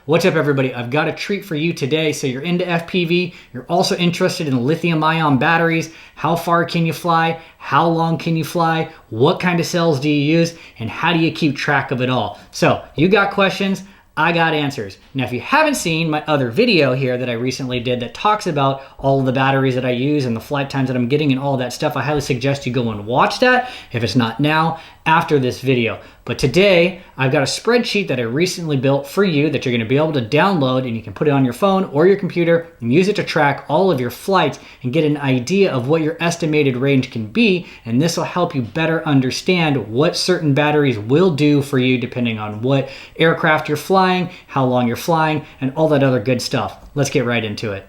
What's up, everybody? I've got a treat for you today. So you're into FPV, you're also interested in lithium-ion batteries. How far can you fly? How long can you fly? What kind of cells do you use? And how do you keep track of it all? So you got questions, I got answers. Now, if you haven't seen my other video here that I recently did that talks about all of the batteries that I use and the flight times that I'm getting and all that stuff, I highly suggest you go and watch that, if it's not now, after this video. But today, I've got a spreadsheet that I recently built for you that you're gonna be able to download, and you can put it on your phone or your computer and use it to track all of your flights and get an idea of what your estimated range can be. And this will help you better understand what certain batteries will do for you depending on what aircraft you're flying, how long you're flying, and all that other good stuff. Let's get right into it.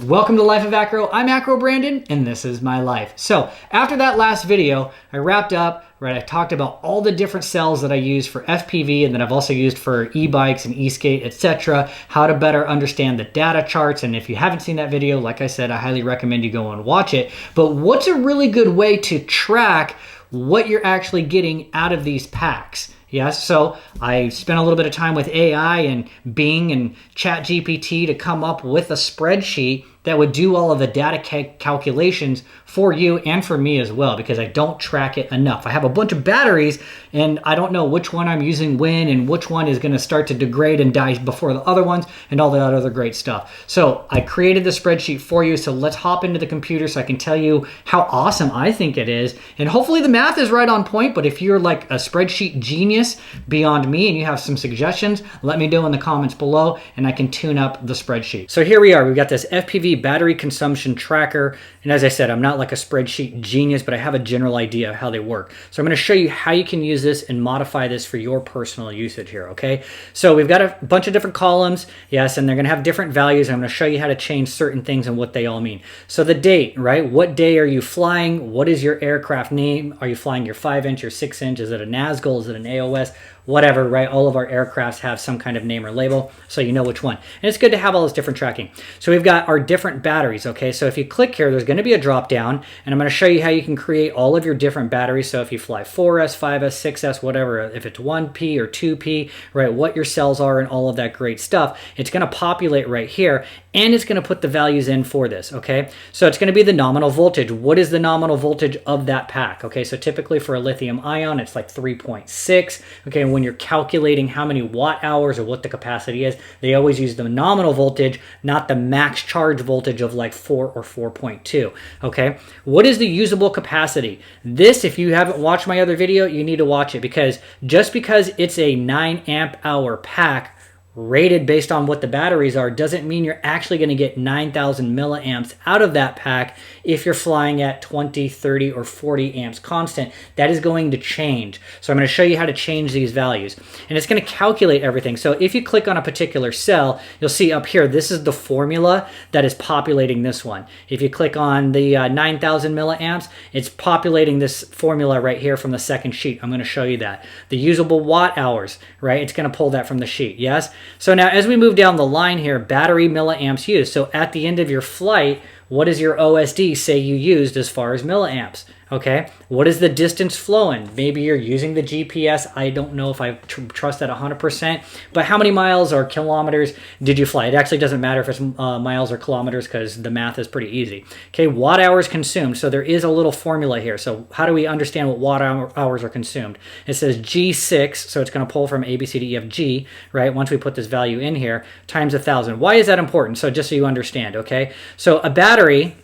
Welcome to Life of Acro. I'm Acro Brandon, and this is my life. So after that last video, I wrapped up, right? I talked about all the different cells that I use for FPV and that I've also used for e-bikes and e-skate, etc. How to better understand the data charts. And if you haven't seen that video, like I said, I highly recommend you go and watch it. But what's a really good way to track what you're actually getting out of these packs? Yes, so I spent a little bit of time with AI and Bing and ChatGPT to come up with a spreadsheet that would do all of the data calculations for you and for me as well, because I don't track it enough. I have a bunch of batteries and I don't know which one I'm using when and which one is gonna start to degrade and die before the other ones and all that other great stuff. So I created the spreadsheet for you, so let's hop into the computer so I can tell you how awesome I think it is. And hopefully the math is right on point, but if you're like a spreadsheet genius beyond me and you have some suggestions, let me know in the comments below and I can tune up the spreadsheet. So here we are, we've got this FPV battery consumption tracker. And as I said, I'm not like a spreadsheet genius, but I have a general idea of how they work. So I'm going to show you how you can use this and modify this for your personal usage here, okay? So we've got a bunch of different columns, yes, and they're going to have different values. I'm going to show you how to change certain things and what they all mean. So the date, right? What day are you flying? What is your aircraft name? Are you flying your 5-inch or 6-inch? Is it a Nazgul? Is it an AOS? Whatever, right? All of our aircrafts have some kind of name or label, so you know which one. And it's good to have all this different tracking. So we've got our different batteries, okay? So if you click here, there's gonna be a drop down, and I'm gonna show you how you can create all of your different batteries. So if you fly 4S, 5S, 6S, whatever, if it's 1P or 2P, right, what your cells are and all of that great stuff, it's gonna populate right here, and it's gonna put the values in for this, okay? So it's gonna be the nominal voltage. What is the nominal voltage of that pack, okay? So typically for a lithium ion, it's like 3.6, okay? And when you're calculating how many watt hours or what the capacity is, they always use the nominal voltage, not the max charge voltage of like 4 or 4.2, okay? What is the usable capacity? This, if you haven't watched my other video, you need to watch it, because just because it's a 9 amp hour pack rated based on what the batteries are doesn't mean you're actually going to get 9,000 milliamps out of that pack if you're flying at 20, 30, or 40 amps constant. That is going to change. So I'm going to show you how to change these values. And it's going to calculate everything. So if you click on a particular cell, you'll see up here, this is the formula that is populating this one. If you click on the 9,000 milliamps, it's populating this formula right here from the second sheet. I'm going to show you that. The usable watt hours, right? It's going to pull that from the sheet, yes? So now as we move down the line here, battery milliamps used. So at the end of your flight, what does your OSD say you used as far as milliamps? Okay, what is the distance flown? Maybe you're using the GPS. I don't know if I trust that 100%, but how many miles or kilometers did you fly? It actually doesn't matter if it's miles or kilometers, because the math is pretty easy. Okay, watt hours consumed. So there is a little formula here. So how do we understand what watt hours are consumed? It says G6, so it's going to pull from A, B, C, D, E, F, G, right? Once we put this value in here, times 1,000. Why is that important? So just so you understand, okay? So a battery,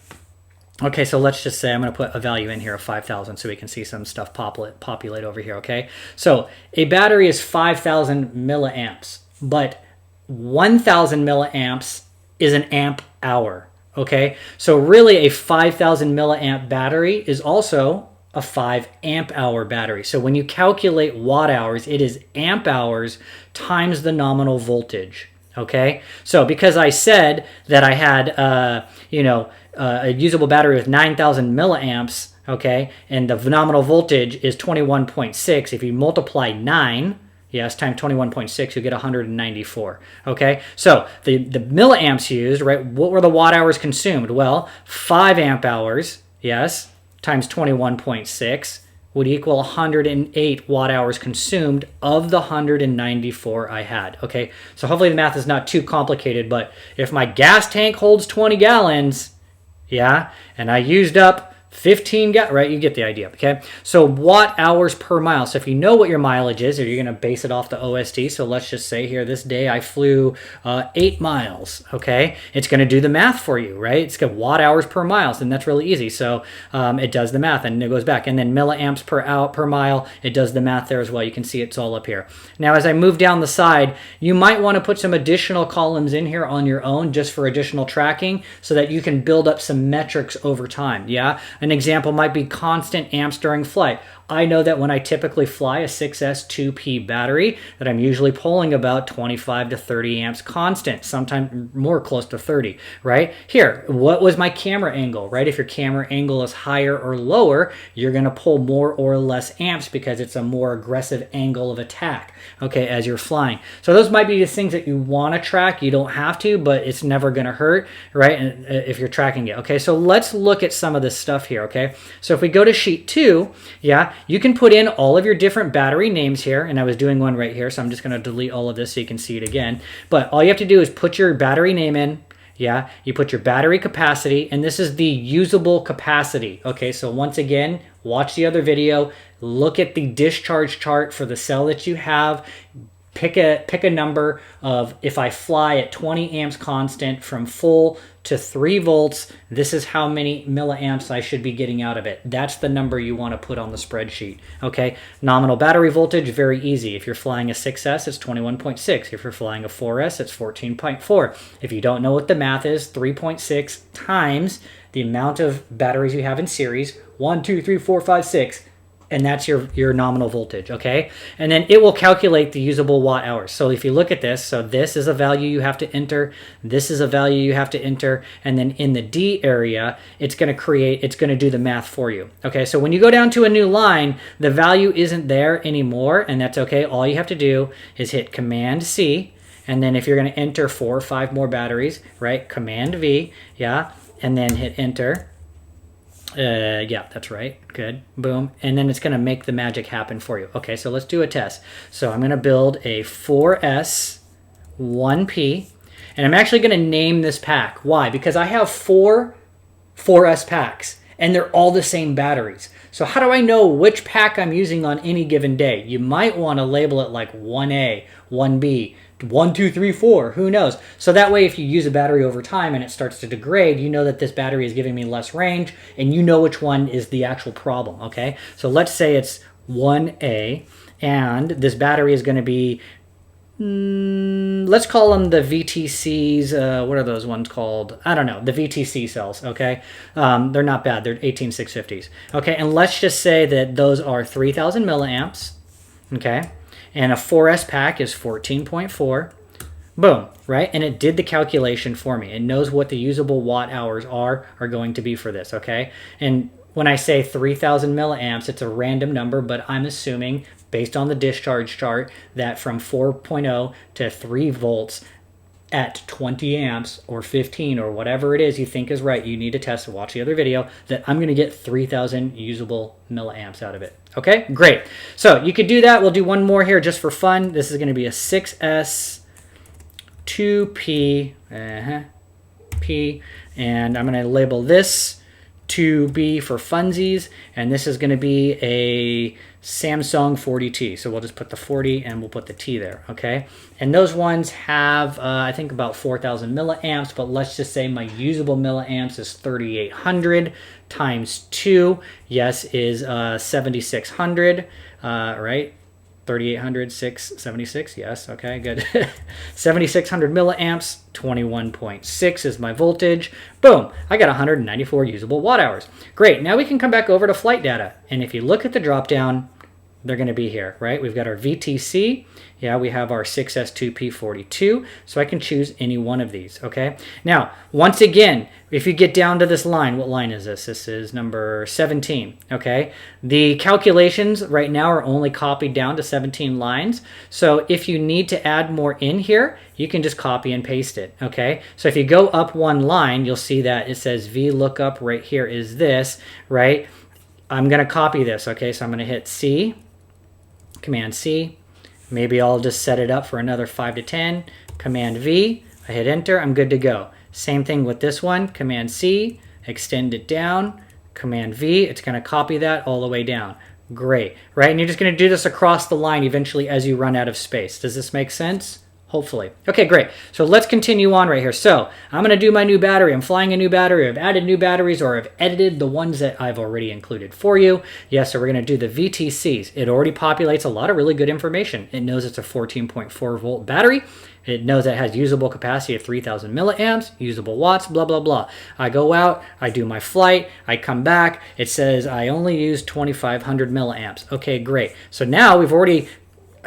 okay, so let's just say I'm going to put a value in here of 5,000 so we can see some stuff populate over here, okay? So a battery is 5,000 milliamps, but 1,000 milliamps is an amp hour, okay? So really a 5,000 milliamp battery is also a 5 amp hour battery. So when you calculate watt hours, it is amp hours times the nominal voltage, okay? So because I said that I had, a usable battery with 9,000 milliamps, okay, and the nominal voltage is 21.6. If you multiply 9, yes, times 21.6, you get 194, okay? So the milliamps used, right, what were the watt hours consumed? Well, 5 amp hours, yes, times 21.6 would equal 108 watt hours consumed of the 194 I had. Okay, so hopefully the math is not too complicated, but if my gas tank holds 20 gallons, yeah, and I used up 15 right, you get the idea. Okay, so watt hours per mile. So if you know what your mileage is, or you're going to base it off the OSD, so let's just say here this day I flew 8 miles. Okay, it's going to do the math for you, right? It's got watt hours per mile, and that's really easy. So it does the math and it goes back, and then milliamps per hour per mile, it does the math there as well. You can see it's all up here. Now as I move down the side, you might want to put some additional columns in here on your own just for additional tracking so that you can build up some metrics over time. Yeah, an example might be constant amps during flight. I know that when I typically fly a 6S 2P battery, that I'm usually pulling about 25 to 30 amps constant, sometimes more close to 30, right? Here, what was my camera angle, right? If your camera angle is higher or lower, you're going to pull more or less amps because it's a more aggressive angle of attack, okay, as you're flying. So those might be the things that you want to track. You don't have to, but it's never going to hurt, right? And if you're tracking it, okay? So let's look at some of this stuff here, okay? So if we go to sheet 2, yeah, you can put in all of your different battery names here, and I was doing one right here, so I'm just going to delete all of this so you can see it again. But all you have to do is put your battery name in, yeah, you put your battery capacity, and this is the usable capacity, okay? So once again, watch the other video, look at the discharge chart for the cell that you have, pick a number of, if I fly at 20 amps constant from full to 3 volts, this is how many milliamps I should be getting out of it. That's the number you want to put on the spreadsheet, okay? Nominal battery voltage, very easy. If you're flying a 6S, it's 21.6. If you're flying a 4S, it's 14.4. If you don't know what the math is, 3.6 times the amount of batteries you have in series, 1, 2, 3, 4, 5, 6, and that's your nominal voltage, okay? And then it will calculate the usable watt hours. So if you look at this, so this is a value you have to enter, this is a value you have to enter, and then in the D area, it's gonna do the math for you, okay? So when you go down to a new line, the value isn't there anymore, and that's okay. All you have to do is hit Command C, and then if you're gonna enter 4 or 5 more batteries, right, Command V, yeah, and then hit enter. Yeah, that's right. Good. Boom. And then it's going to make the magic happen for you. Okay, so let's do a test. So I'm going to build a 4S 1P, and I'm actually going to name this pack. Why? Because I have 4 4S packs, and they're all the same batteries. So how do I know which pack I'm using on any given day? You might want to label it like 1A, 1B, 1, 2, 3, 4, who knows? So that way if you use a battery over time and it starts to degrade, you know that this battery is giving me less range, and you know which one is the actual problem, okay? So let's say it's 1A, and this battery is going to be, let's call them the VTCs, what are those ones called? I don't know, the VTC cells, okay? They're not bad, they're 18650s, okay? And let's just say that those are 3000 milliamps, okay? And a 4S pack is 14.4. Boom, right? And it did the calculation for me. It knows what the usable watt hours are going to be for this, okay? And when I say 3000 milliamps, it's a random number, but I'm assuming, based on the discharge chart, that from 4.0 to 3 volts at 20 amps or 15 or whatever it is you think is right, you need to test, watch the other video, that I'm going to get 3000 usable milliamps out of it. Okay, great. So you could do that. We'll do one more here just for fun. This is going to be a 6S 2P, P, and I'm going to label this 2B for funsies, and this is going to be a Samsung 40T. So we'll just put the 40 and we'll put the T there, okay? And those ones have, I think, about 4,000 milliamps, but let's just say my usable milliamps is 3,800 times 2, yes, is 7,600, right? 3,800, 676, yes, okay, good. 7,600 milliamps, 21.6 is my voltage. Boom, I got 194 usable watt hours. Great, now we can come back over to flight data. And if you look at the drop down, they're going to be here, right? We've got our VTC. Yeah, we have our 6S2P42, so I can choose any one of these, okay? Now, once again, if you get down to this line, what line is this? This is number 17, okay? The calculations right now are only copied down to 17 lines, so if you need to add more in here, you can just copy and paste it, okay? So if you go up one line, you'll see that it says VLOOKUP right here is this, right? I'm going to copy this. Okay, so I'm going to hit C, Command C. Maybe I'll just set it up for another 5 to 10. Command V. I hit enter. I'm good to go. Same thing with this one. Command C. Extend it down. Command V. It's going to copy that all the way down. Great, right? And you're just going to do this across the line eventually as you run out of space. Does this make sense? Hopefully. Okay, great. So let's continue on right here. So I'm going to do my new battery. I'm flying a new battery. I've added new batteries, or I've edited the ones that I've already included for you. Yes, so we're going to do the VTCs. It already populates a lot of really good information. It knows it's a 14.4 volt battery. It knows it has usable capacity of 3,000 milliamps, usable watts, blah, blah, blah. I go out, I do my flight, I come back. It says I only use 2,500 milliamps. Okay, great. So now we've already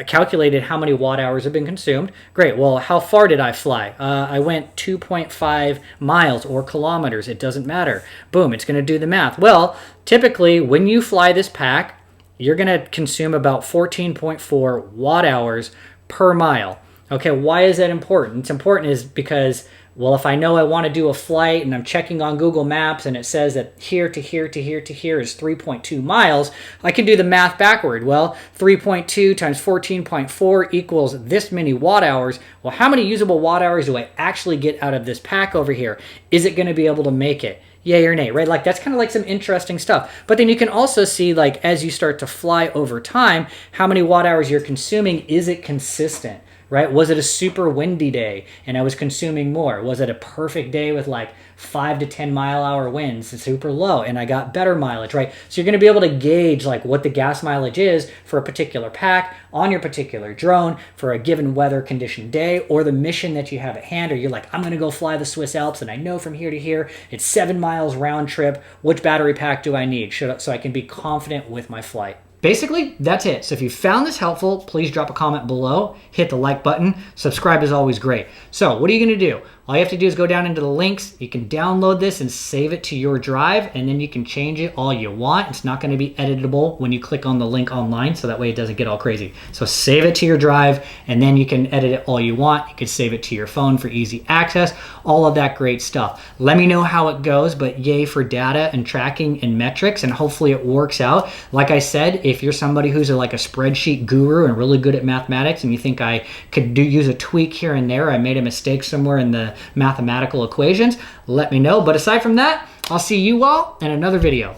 calculated how many watt hours have been consumed. Great. Well, how far did I fly? I went 2.5 miles or kilometers. It doesn't matter. Boom, it's going to do the math. Well, typically when you fly this pack, you're going to consume about 14.4 watt hours per mile. Okay, why is that important? It's important is because, well, if I know I want to do a flight and I'm checking on Google Maps and it says that here to here to here to here is 3.2 miles, I can do the math backward. Well, 3.2 times 14.4 equals this many watt hours. Well, how many usable watt hours do I actually get out of this pack over here? Is it going to be able to make it? Yay or nay, right? Like that's kind of like some interesting stuff. But then you can also see, like, as you start to fly over time, how many watt hours you're consuming. Is it consistent? Right? Was it a super windy day and I was consuming more? Was it a perfect day with like 5 to 10 mile-hour winds, super low, and I got better mileage, right? So you're going to be able to gauge like what the gas mileage is for a particular pack on your particular drone for a given weather condition day, or the mission that you have at hand, or you're like, I'm going to go fly the Swiss Alps and I know from here to here it's 7 miles round trip. Which battery pack do I need so I can be confident with my flight? Basically, that's it. So if you found this helpful, please drop a comment below, hit the like button, subscribe is always great. So what are you going to do? All you have to do is go down into the links. You can download this and save it to your drive, and then you can change it all you want. It's not going to be editable when you click on the link online, so that way it doesn't get all crazy. So save it to your drive, and then you can edit it all you want. You can save it to your phone for easy access, all of that great stuff. Let me know how it goes, but yay for data and tracking and metrics, and hopefully it works out. Like I said, if you're somebody who's like a spreadsheet guru and really good at mathematics, and you think I could use a tweak here and there, I made a mistake somewhere in the mathematical equations, let me know. But aside from that, I'll see you all in another video.